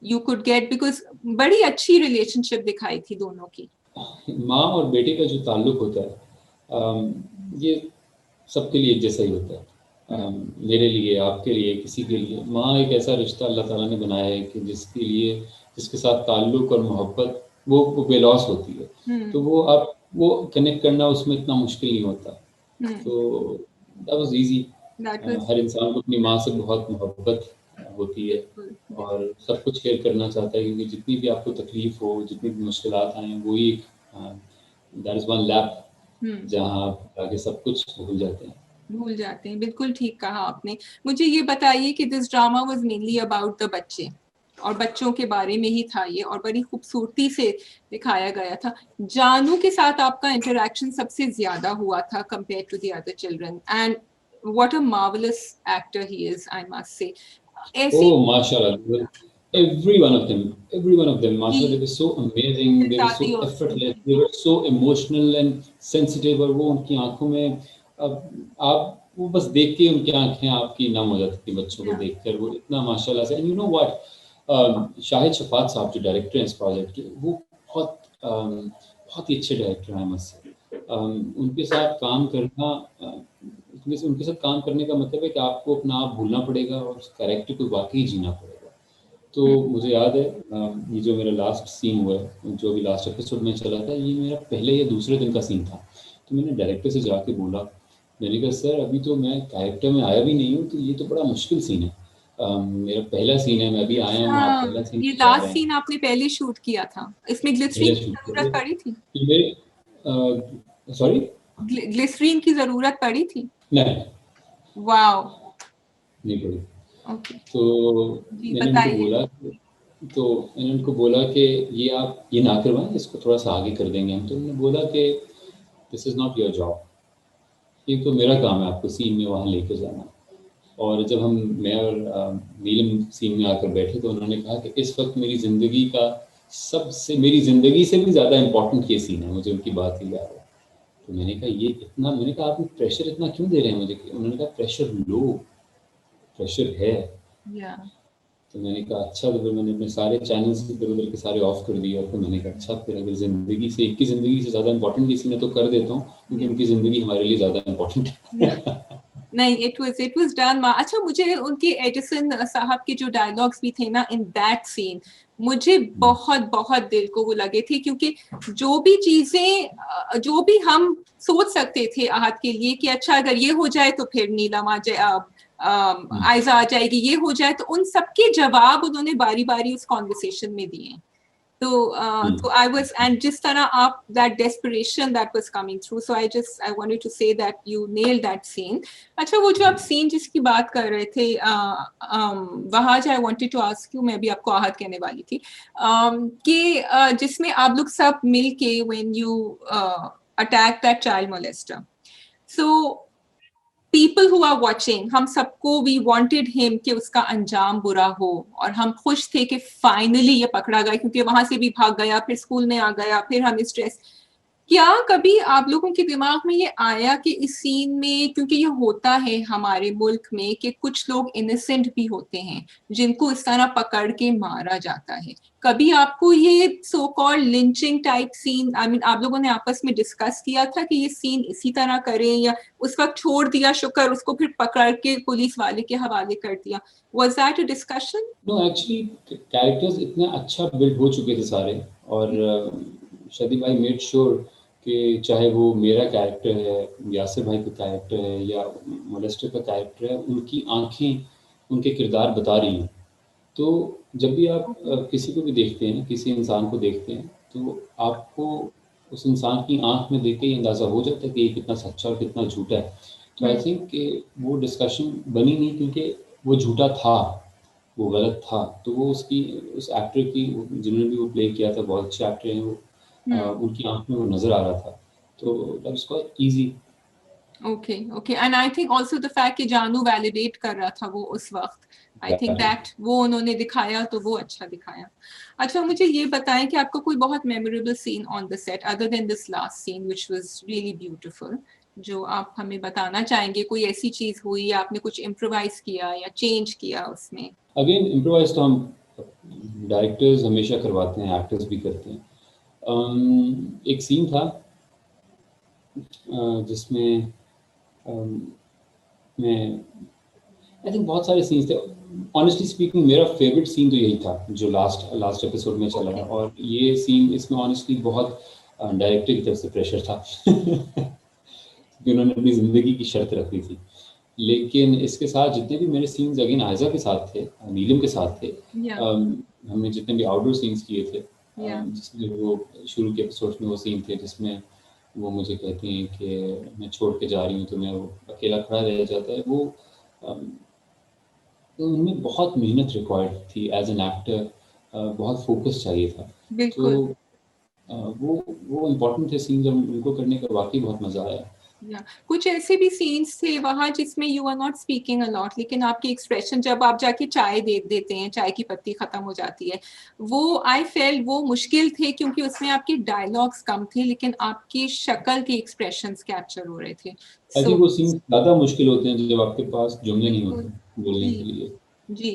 you could get, because बड़ी अच्छी रिलेशनशिप दिखाई थी दोनों की. माँ और बेटे का जो ताल्लुक होता है, ये सबके लिए एक जैसा ही होता है। मेरे लिए, आपके लिए, किसी के लिए माँ एक ऐसा रिश्ता अल्लाह ताला ने बनाया है कि जिसके साथ ताल्लुक और मोहब्बत वो बेलौस होती है। तो वो कनेक्ट करना उसमें इतना मुश्किल नहीं होता। तो that was easy. That was her इंसान को अपनी माँ से बहुत मोहब्बत होती है, और सब कुछ शेयर करना चाहता है, क्योंकि जितनी भी आपको तकलीफ हो, जितनी भी मुश्किलात आए, वही एक दैट इज़ वन लैप जहाँ आप आगे सब कुछ भूल जाते हैं। भूल जाते हैं. बिल्कुल ठीक कहा आपने. मुझे ये बताइए कि this drama was mainly about the बच्चे, और बच्चों के बारे में ही था ये, और बड़ी खूबसूरती से दिखाया गया था। जानू के साथ आपका इंटरेक्शन सबसे ज्यादा हुआ था compare to the other children, and what a marvellous actor he is, I must say. ऐसी Oh, mashallah. Every one of them, mashallah, they were so amazing, they were so दादी और effortless, they were so emotional and sensitive, और वो उनकी आंखों में, अब आप वो बस देख के उनकी आंखें आपकी नम हो जाती थी बच्चों को देखकर, वो इतना माशाल्लाह से। And you know what, Shahid Shafat साहब जो डायरेक्टर हैं इस प्रोजेक्ट के, वो बहुत ही अच्छे डायरेक्टर हैं मस्त से। उनके साथ काम करना, उनके साथ काम करने का मतलब है कि आपको अपना आप भूलना पड़ेगा और उस कैरेक्टर को वाकई जीना पड़ेगा। तो मुझे याद है, ये जो मेरा लास्ट सीन हुआ है, जो अभी लास्ट एपिसोड में चला था, ये मेरा पहले या दूसरे दिन का सीन था। तो मैंने डायरेक्टर से जाके बोला, मैंने कहा सर अभी तो मैं कैरेक्टर में आया भी नहीं हूँ, तो ये तो बड़ा मुश्किल सीन है, मेरा पहला सीन है, मैं अभी आया हूँ, आप पहला सीन ये बता लास्ट रहे हैं। सीन आपने पहले शूट किया था, इसमें ग्लिसरीन पहले की शूट जरूरत कर पड़ी थी? मेरे, सॉरी, ग्लिसरीन की जरूरत पड़ी थी? नहीं, वाओ, नहीं पड़ी। ओके, तो जी मैंने उनको बताइए। बोला, तो मैंने उनको बोला कि ये आप ये ना करवाएं, इसको थोड़ा सा आगे कर देंगे हम। तो उन्होंने बोला कि this is not your job, ये तो मेरा काम है आपको सीन में वहाँ लेके जाना। और जब हम, मैं और नीलम सीन में आकर बैठे, तो उन्होंने कहा कि इस वक्त मेरी ज़िंदगी का सबसे, मेरी ज़िंदगी से भी ज़्यादा इम्पोर्टेंट ये सीन है, मुझे उनकी बात ही याद है। तो मैंने कहा ये इतना, मैंने कहा आप प्रेशर इतना क्यों दे रहे हैं मुझे? उन्होंने कहा प्रेशर लो, प्रेशर है। या तो मैंने कहा अच्छा, तो फिर मैंने अपने सारे चैनल्स इधर उधर के सारे ऑफ कर दिए, और फिर मैंने कहा अच्छा, फिर अगर ज़िंदगी से, एक की ज़िंदगी से ज़्यादा इम्पोर्टेंट किसी ने तो कर देता हूँ, क्योंकि उनकी ज़िंदगी हमारे लिए ज़्यादा इम्पोर्टेंट है। नहीं, इट वाज डन। अच्छा, मुझे उनके एडिसन साहब के जो डायलॉग्स भी थे ना इन दैट सीन, मुझे बहुत बहुत दिल को वो लगे थे, क्योंकि जो भी चीजें, जो भी हम सोच सकते थे आहत के लिए कि अच्छा अगर ये हो जाए तो फिर नीलम आ जाए, आयजा आ जाएगी, ये हो जाए, तो उन सबके जवाब उन्होंने बारी बारी उस कॉन्वर्सेशन में दिए। तो I was, and जिस तरह आप, that desperation that was coming through, so I wanted to say that you nailed that scene. अच्छा, वो जो आप सीन जिसकी बात कर रहे थे, Wahaj, I wanted to ask you, मैं भी आपको आहत कहने वाली थी, कि जिसमें आप लोग सब मिल के when you attack that child molester, so people who are watching, हम सबको we wanted him कि उसका अंजाम बुरा हो, और हम खुश थे कि फाइनली ये पकड़ा गया, क्योंकि वहां से भी भाग गया, फिर स्कूल में आ गया, फिर हमें स्ट्रेस। क्या कभी आप लोगों के दिमाग में ये आया कि इस सीन में, क्योंकि ये होता है हमारे मुल्क में कि कुछ लोग इनोसेंट भी होते हैं जिनको इस तरह पकड़ के मारा जाता है, कभी आपको ये so called lynching type scene, I mean आप लोगों ने आपस में डिस्कस किया था कि ये सीन इसी तरह करें, या उस वक्त छोड़ दिया शुक्र, उसको फिर पकड़ के पुलिस वाले के हवाले कर दिया? Was that a discussion? No, actually characters इतना अच्छा बिल्ड हो चुके थे सारे, और शादी भाई मेड श्योर कि चाहे वो मेरा कैरेक्टर है, यासिर भाई का कैरेक्टर है, या मोलेस्टर का कैरेक्टर है, उनकी आंखें उनके किरदार बता रही हैं। तो जब भी आप किसी को भी देखते हैं, किसी इंसान को देखते हैं, तो आपको उस इंसान की आंख में देख के ही अंदाज़ा हो जाता है कि ये कितना सच्चा और कितना झूठा है। तो आई थिंक कि वो डिस्कशन बनी नहीं, क्योंकि वो झूठा था, वो गलत था। तो वो उसकी, उस एक्टर की, जिन्होंने भी वो प्ले किया था, बहुत अच्छे एक्टर हैं वो, उनकी आंख में वो नज़र आ रहा था। तो that was quite easy. Okay, okay, and I think also the fact कि जानू वैलिडेट कर रहा था वो उस वक्त, आई थिंक दैट वो उन्होंने दिखाया, तो वो अच्छा दिखाया। अच्छा, मुझे ये बताएं कि आपका कोई बहुत memorable scene on the set other than this last scene which was really beautiful, जो आप हमें बताना चाहेंगे? कोई ऐसी चीज हुई, आपने कुछ इम्प्रोवाइज किया या चेंज किया उसमें? अगेन इम्प्रोवाइज तो हम डायरेक्टर्स हमेशा करवाते हैं, एक्टर्स भी करते हैं। एक सीन था जिसमें मैं, आई थिंक बहुत सारे सीन्स थे। ऑनेस्टली स्पीकिंग, मेरा फेवरेट सीन तो यही था जो लास्ट लास्ट एपिसोड में चला था। और ये सीन, इसमें ऑनेस्टली बहुत डायरेक्टर की तरफ से प्रेशर था क्योंकि उन्होंने अपनी ज़िंदगी की शर्त रखी थी। लेकिन इसके साथ जितने भी मेरे सीन्स अगेन आयजा के साथ थे, नीलम के साथ थे, हमने जितने भी आउटडोर सीन्स किए थे, जिसमें वो शुरू के एपिसोड में वो सीन थे जिसमें वो मुझे कहती हैं कि मैं छोड़ के जा रही हूँ, तो मैं वो अकेला खड़ा रह जाता है, वो तो उनमें बहुत मेहनत रिक्वायर्ड थी एज एन एक्टर, बहुत फोकस चाहिए था। तो बिल्कुल। वो इम्पोर्टेंट थे सीन, जब उनको करने का वाकई बहुत मजा आया। कुछ ऐसे भी सीन्स थे वहां जिसमें you are not speaking a lot, लेकिन आपके एक्सप्रेशन, जब आप जाके चाय दे देते हैं, चाय की पत्ती खत्म हो जाती है, वो आई फेल वो मुश्किल थे क्योंकि उसमें आपके डायलॉग्स कम थे लेकिन आपकी शक्ल के एक्सप्रेशंस कैप्चर हो रहे थे। आई सो थिंक वो सीन ज़्यादा मुश्किल होते हैं जब आपके पास जुमले नहीं बिल्कुल। होते बोलने जी के लिए, जी।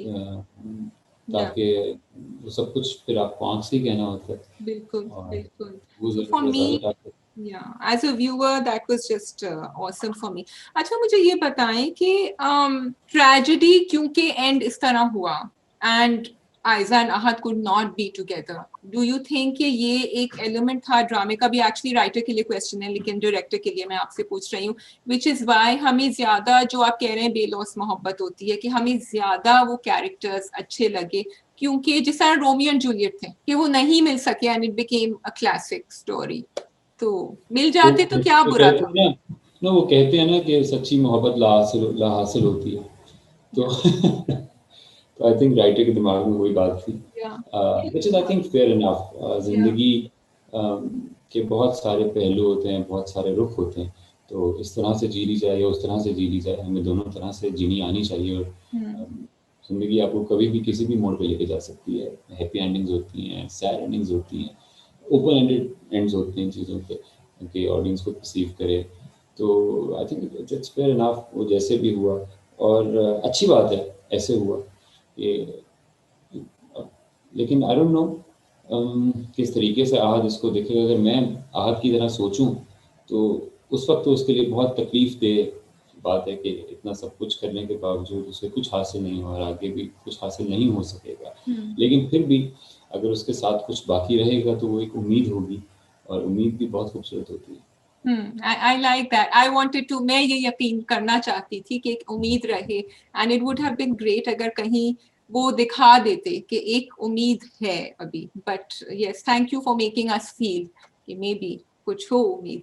या ताकि वो सब कुछ फिर आपको आँख से ही कहना होता है, बिल्कुल और बिल्कुल। वो सो फॉर ज़रा मी, type. yeah, as a viewer that was just awesome for me. अच्छा मुझे ये बताएं कि ट्रेजेडी क्योंकि एंड इस तरह हुआ and Ayza and Ahad could not be together. Do you think कि ये एक एलिमेंट था ड्रामे का भी? एक्चुअली राइटर के लिए क्वेश्चन है लेकिन डायरेक्टर के लिए मैं आपसे पूछ रही हूँ, which is why हमें ज्यादा, जो आप कह रहे हैं बेलौस मोहब्बत होती है, कि हमें ज्यादा वो कैरेक्टर्स अच्छे लगे क्योंकि जिस तरह रोमियो एंड जूलियट थे कि वो नहीं मिल सके and it became a classic story, तो मिल जाते तो क्या तो बुरा कहते था। हैं ना वो कहते हैं ना कि सच्ची मोहब्बत ला हासिल होती है, तो तो आई थिंक राइटर के दिमाग में वही बात थी, which is I think fair enough. जिंदगी के बहुत सारे पहलू होते हैं, बहुत सारे रुख होते हैं, तो इस तरह से जी ली जाए या उस तरह से जी ली जाए, हमें दोनों तरह से जीनी आनी चाहिए। और जिंदगी आपको कभी भी किसी भी मोड़ पे लेके जा सकती है। हैप्पी एंडिंग्स होती हैं, सैड एंडिंग्स होती हैं, ओपन एंडेड एंड्स होते हैं चीज़ों के, कि ऑडियंस को परसीव करे। तो I think it's fair enough वो जैसे भी हुआ, और अच्छी बात है ऐसे हुआ ये। लेकिन आई डोंट नो किस तरीके से आहद इसको देखेगा। अगर मैं आहद की तरह सोचूं तो उस वक्त तो उसके लिए बहुत तकलीफ दे बात है कि इतना सब कुछ करने के बावजूद उसे कुछ हासिल नहीं हुआ और आगे भी कुछ हासिल नहीं हो सकेगा। लेकिन फिर भी अगर उसके साथ कुछ बाकी रहेगा तो वो एक उम्मीद होगी, और उम्मीद भी बहुत खूबसूरत होती है। I like that. I wanted to, मैं ये यकीन करना चाहती थी कि एक उम्मीद रहे, and it would have been great अगर कहीं वो दिखा देते कि एक उम्मीद है अभी, but yes, thank you for making us feel कि maybe कुछ हो उम्मीद।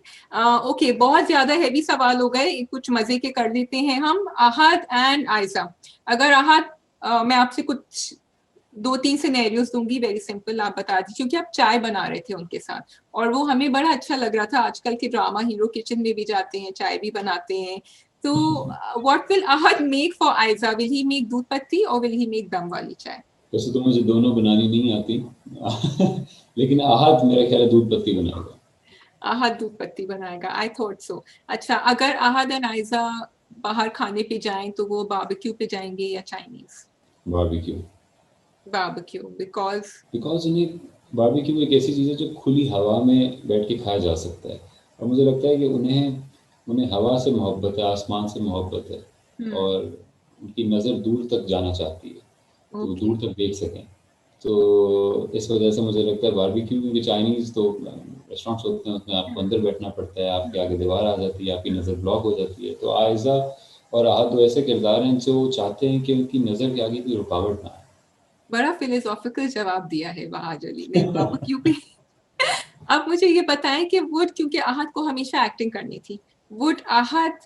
ओके, बहुत ज्यादा हैवी सवाल हो गए, कुछ मजे के कर लेते हैं हम। अहद एंड आयजा, अगर अहद मैं आपसे कुछ 2-3 सिनेरियोज दूंगी, वेरी सिंपल, आप बता दीजिए, क्योंकि आप चाय बना रहे थे उनके साथ और वो हमें बड़ा अच्छा लग रहा था। आजकल के ड्रामा हीरो किचन में भी जाते हैं, चाय भी बनाते हैं। तो what will Ahad make for Ayza? Will he make doodh patti और विल ही मेक दम वाली चाय? वैसे तो मुझे दोनों बनानी नहीं आती लेकिन आहद मेरा ख्याल है दूध पत्ती बनाएगा। अहद दूध पत्ती बनाएगा, आई थॉट सो। अच्छा, अगर अहद एंड आयजा बाहर खाने पे जाएं तो वो बारबेक्यू पे जाएंगे या चाइनीज? बारबेक्यू। बारबेक्यू, बिकॉज उन्हें बारबेक्यू एक ऐसी चीज़ है जो खुली हवा में बैठ के खाया जा सकता है, और मुझे लगता है कि उन्हें उन्हें हवा से मोहब्बत है, आसमान से मोहब्बत है, और उनकी नज़र दूर तक जाना चाहती है, तो वो ओके। दूर तक देख सकें। तो इस वजह से मुझे लगता है बारबेक्यू, क्योंकि चाइनीज़ तो रेस्टोरेंट्स होते हैं उसमें आपको अंदर बैठना पड़ता है, आपके आगे दीवार आ जाती है, आपकी नज़र ब्लॉक हो जाती है। तो आयज़ा और आहद दो ऐसे किरदार हैं जो चाहते हैं कि उनकी नज़र के आगे कोई रुकावट ना आए। बड़ा फिलोसॉफिकल जवाब दिया है वहाज अली ने बारबेक्यू पे। अब मुझे ये बताएं कि वुड, क्योंकि आहद को हमेशा एक्टिंग करनी थी, would Ahad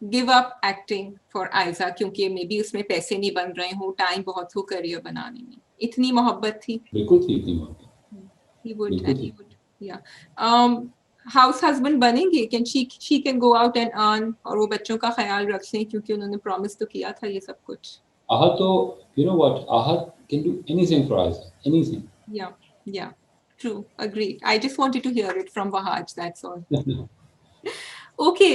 give up acting for Ayza क्योंकि मे बी उसमें पैसे नहीं बन रहे हो, टाइम बहुत हो करियर बनाने में, इतनी मोहब्बत थी? बिल्कुल थी इतनी मोहब्बत, he would बिल्कुल and he थी। would, yeah. हाउस हस्बैंड बनेंगे, can she can go out and earn और वो बच्चों का ख्याल रख लें क्योंकि उन्होंने प्रॉमिस तो किया था ये सब कुछ। आहद तो, you know what, Ahad can do anything for us, anything. Yeah, yeah, true, agreed. I just wanted to hear it from Wahaj, that's all. Okay,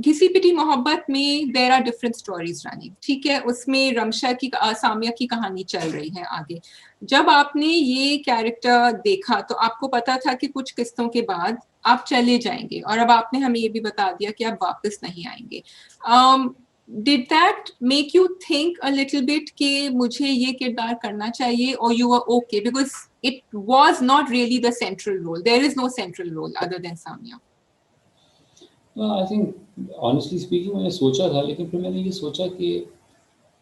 Ghisi Piti Mohabbat में there are different stories running, ठीक है, उसमें रमशा की सामिया की कहानी चल रही है आगे। जब आपने ये कैरेक्टर देखा तो आपको पता था कि कुछ किस्तों के बाद आप चले जाएंगे, और अब आपने हमें ये भी बता दिया कि आप वापस नहीं आएंगे। Did that make you think a little bit कि मुझे ये किरदार करना चाहिए, और you are okay because it was not really the central role, there is no central role other than Samia? I think honestly speaking मैंने सोचा था, लेकिन फिर मैंने ये सोचा कि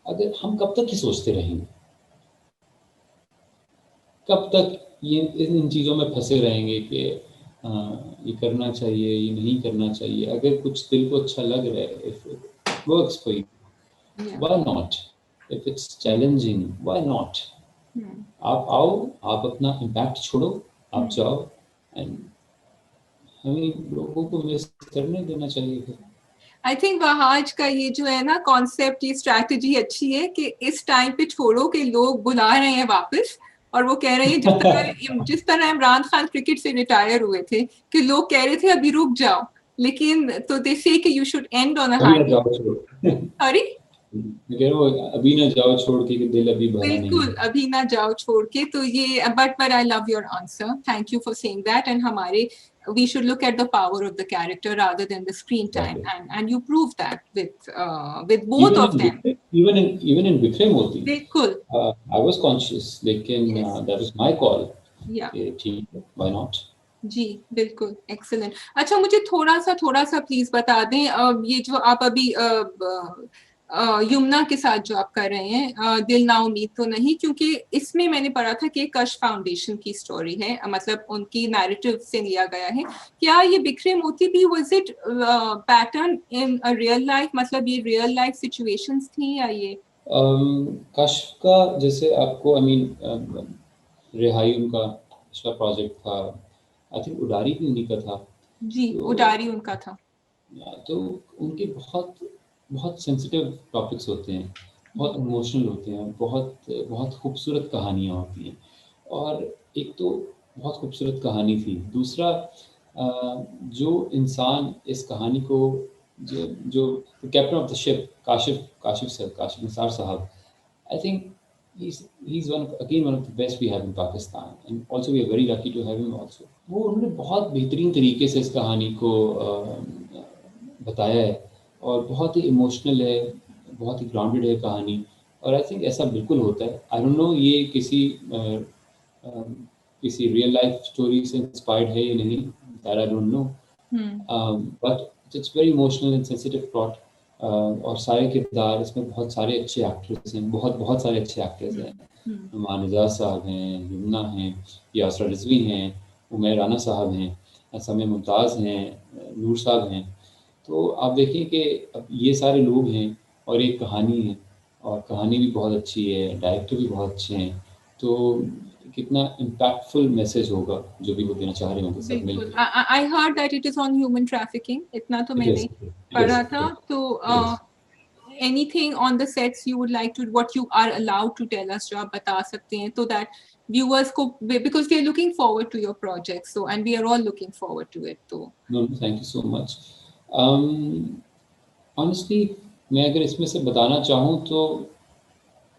अगर हम कब तक ही सोचते रहेंगे, कब तक ये इन चीज़ों में फंसे रहेंगे कि ये करना चाहिए, ये नहीं करना चाहिए। अगर कुछ दिल को अच्छा लग रहा है, if it works for you, why not? If it's challenging, why not? आप आओ, आप अपना इम्पैक्ट छोड़ो, आप जाओ, एंड हमें लोगों को मिस करने देना चाहिए फिर। आई थिंक वहाज का ये जो है ना कॉन्सेप्ट, ये स्ट्रैटेजी अच्छी है कि इस टाइम पे छोड़ो कि लोग बुला रहे हैं वापस, और वो कह रहे हैं जिस तरह इमरान खान क्रिकेट से रिटायर हुए थे कि लोग कह रहे थे अभी रुक जाओ, लेकिन तो दे से कि you should and on a अभी ना हाई। जाओ छोड़ सॉरी, मैं कह रहा हूँ अभी ना जाओ छोड़ के, कि दिल अभी भरा नहीं बिल्कुल है। अभी ना जाओ छोड़ के। तो ये but I love your answer, thank you for saying that. And हमारे we should look at the power of the character rather than the screen time, Exactly. and you prove that with both Even of in them. Vikram, even in Vikram Moti, बिल्कुल, I was conscious, लेकिन yes, that was my call, yeah, कि ठीक है, why not? जी बिल्कुल, एक्सीलेंट। अच्छा, मुझे थोड़ा सा प्लीज बता दें, ये जो आप अभी यमुना के साथ जो आप कर रहे हैं, दिल ना उम्मीद तो नहीं, क्योंकि इसमें मैंने पढ़ा था कि कश फाउंडेशन की स्टोरी है, मतलब उनकी नैरेटिव से लिया गया है। क्या ये बिखरे मोती भी was it pattern in a real life, मतलब ये रियल लाइफ सिचुएशंस थी या ये? काशिफ का जैसे आपको, आई मीन रिहाई उनका पिछला प्रोजेक्ट था, आई थिंक उडारी भी उन्हीं का था। जी, तो उडारी उनका था। तो उनके बहुत बहुत सेंसिटिव टॉपिक्स होते हैं, बहुत इमोशनल होते हैं, बहुत बहुत खूबसूरत कहानियाँ होती हैं। और एक तो बहुत खूबसूरत कहानी थी, दूसरा जो इंसान इस कहानी को, जो captain of the ship, Kashif sir, Kashif Nisar साहब, I think he's one of the best we have in Pakistan, and also we are very lucky to have him also. वो उन्होंने बहुत बेहतरीन तरीके से इस कहानी को बताया है, और बहुत ही इमोशनल है, बहुत ही ग्राउंडेड है कहानी। और आई थिंक ऐसा बिल्कुल होता है। आई डोंट नो ये किसी रियल लाइफ स्टोरी से इंस्पायर्ड है या नहीं, that I don't know, but it's very emotional and sensitive plot. और सारे किरदार इसमें, बहुत सारे अच्छे एक्टर्स हैं, बहुत बहुत सारे अच्छे एक्टर्स हैं। नुमान निज़ार साहब हैं, यमुना हैं, यासरा रिजवी हैं, उमैर राना साहब हैं, समय मुमताज़ हैं, नूर साहब हैं। तो आप देखिए कि अब ये सारे लोग हैं और एक कहानी है, और कहानी भी बहुत अच्छी है, डायरेक्टर भी बहुत अच्छे हैं। तो कितना इम्पैक्टफुल मैसेज होगा जो भी वो देना चाह रहे होंगे सब बिल्कुल। मिलकर। I heard that it is on human trafficking, इतना तो इट इज मैंने इट इज पढ़ा था। इट तो is anything on the sets you would like to, what you are allowed to tell us, जो आप बता सकते हैं, तो that viewers को, because we are looking forward to your project, so and we are all looking forward to it, तो no, thank you so much. Honestly मैं अगर इसमें से बताना चाहूँ तो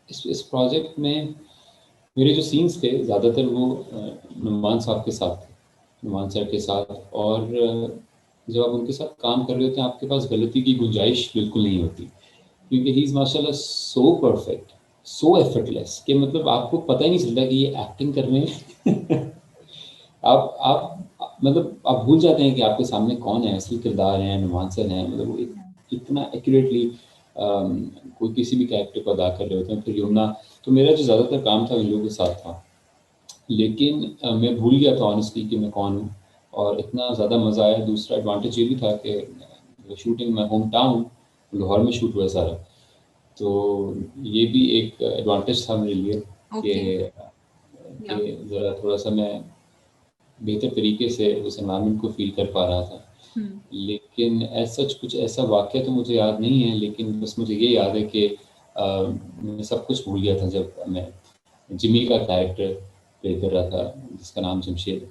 इस प्रोजेक्ट में मेरे जो सीन्स थे ज़्यादातर वो नुमान साहब के साथ थे, नुमान सर के साथ। और जब आप उनके साथ काम कर रहे होते हैं, आपके पास गलती की गुंजाइश बिल्कुल नहीं होती, क्योंकि ही इज़ माशाल्लाह सो परफेक्ट, सो एफर्टलेस, कि मतलब आपको पता ही नहीं चलता कि ये एक्टिंग कर रहे हैं। आप मतलब आप भूल जाते हैं कि आपके सामने कौन है, असली किरदार हैं, नुमान सर हैं। मतलब वो इतना एक्यूरेटली कोई किसी भी कैरेक्टर को अदा कर रहे होते हैं। फिर यमुना, तो मेरा जो ज़्यादातर काम था इन लोगों के साथ था, लेकिन मैं भूल गया था ऑनेस्टली कि मैं कौन हूँ, और इतना ज़्यादा मज़ा आया। दूसरा एडवांटेज ये भी था कि shooting my home town Lahore में शूट हुआ सारा, तो ये भी एक एडवांटेज था मेरे लिए okay, कि yeah, ज़रा थोड़ा सा मैं बेहतर तरीके से उस एनवायरनमेंट को फील कर पा रहा था। लेकिन ऐसा कुछ ऐसा वाक़या तो मुझे याद नहीं है, लेकिन बस मुझे ये याद है कि मैं सब कुछ भूल गया था जब मैं जिमी का कैरेक्टर प्ले कर रहा था, जिसका नाम जमशेद है।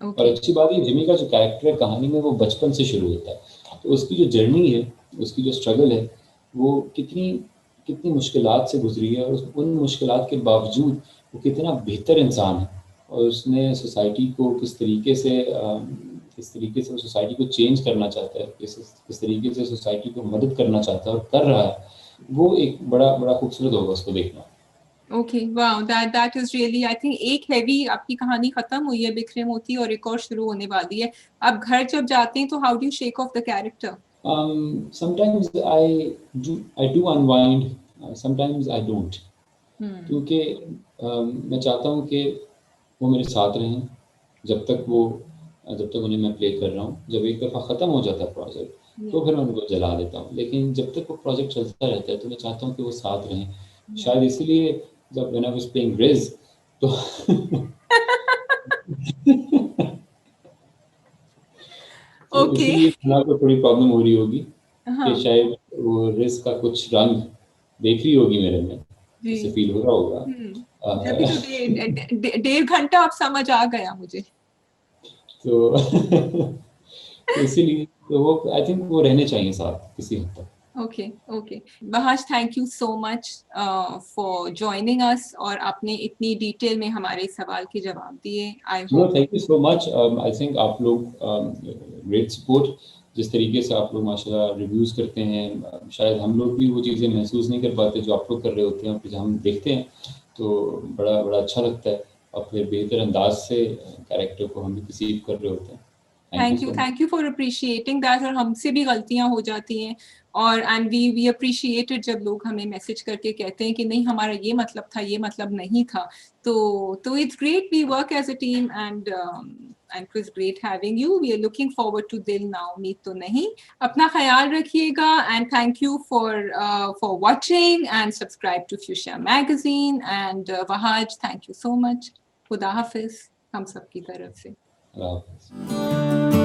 और okay, अच्छी बात है, जिमी का जो कैरेक्टर है कहानी में, वो बचपन से शुरू होता है। तो उसकी जो जर्नी है, उसकी जो स्ट्रगल है, वो कितनी कितनी मुश्किलात से गुजरी है, और उन मुश्किलात के बावजूद वो कितना बेहतर इंसान है। और उसने सोसाइटी को किस तरीके से सोसाइटी को चेंज करना चाहता है, किस तरीके से सोसाइटी को मदद करना चाहता है और कर रहा है, वो एक बड़ा बड़ा खूबसूरत होगा उसको देखना। okay, wow, that is really, I think एक हैवी आपकी कहानी खत्म हुई है बिखरे मोती, और एक और शुरू होने वाली है। अब घर जब जाते हैं तो how do you shake off the character? Sometimes I do unwind, sometimes I don't, क्योंकि मैं चाहता हूँ कि वो मेरे साथ रहें जब तक उन्हें मैं प्ले कर रहा हूँ। जब एक दफ़ा ख़त्म हो जाता है प्रोजेक्ट, तो फिर मैं उनको जला देता हूँ, लेकिन जब तक वो प्रोजेक्ट चलता रहता है तो मैं चाहता हूँ कि वो साथ रहें। शायद इसीलिए जब when I was playing Riz तो तो ओके। इसीलिए खाना को थोड़ी प्रॉब्लम हो रही होगी कि हाँ शायद वो रिज का कुछ रंग देख रही होगी मेरे में, जी। ऐसे फील हो रहा होगा। जब तो 1.5 घंटा अब समझ आ गया मुझे। तो तो इसीलिए तो वो आई थिंक वो रहने चाहिए साथ किसी हद तक। Okay okay Wahaj, thank you so much for joining us, और आपने इतनी डिटेल में हमारे सवाल के जवाब दिए। I know, hope. Thank you so much. I think आप लोग ग्रेट सपोर्ट, जिस तरीके से आप लोग माशाल्लाह रिव्यूज़ करते हैं, शायद हम लोग भी वो चीज़ें महसूस नहीं कर पाते जो आप लोग कर रहे होते हैं, फिर जब हम देखते हैं तो बड़ा बड़ा अच्छा लगता है, और फिर बेहतर अंदाज से कैरेक्टर को हम भी परसीव कर रहे होते हैं। Thank you so much. Thank you for appreciating that. और हमसे भी गलतियां हो जाती हैं, और एंड वी अप्रिशिएट इट जब लोग हमें मैसेज करके कहते हैं कि नहीं हमारा ये मतलब था, ये मतलब नहीं था। तो it's great, we work as a team, and it was great having you. We are looking forward to Dil Na Umeed Toh Nahi. अपना ख्याल रखिएगा, and thank you for watching, and subscribe to Fuchsia magazine. And Wahaj, thank you so much. खुदा हाफिज हम सब की तरफ से। अल्लाह हाफ़िज़।